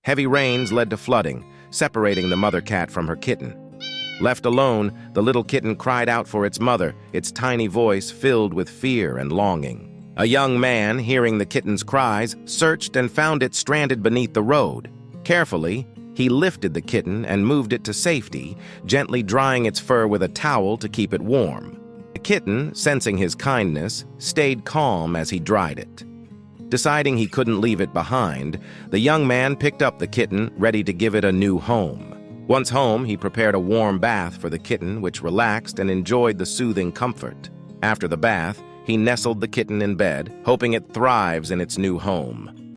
Heavy rains led to flooding, separating the mother cat from her kitten. Left alone, the little kitten cried out for its mother, its tiny voice filled with fear and longing. A young man, hearing the kitten's cries, searched and found it stranded beneath the road. Carefully, he lifted the kitten and moved it to safety, gently drying its fur with a towel to keep it warm. The kitten, sensing his kindness, stayed calm as he dried it. Deciding he couldn't leave it behind, the young man picked up the kitten, ready to give it a new home. Once home, he prepared a warm bath for the kitten, which relaxed and enjoyed the soothing comfort. After the bath, he nestled the kitten in bed, hoping it thrives in its new home.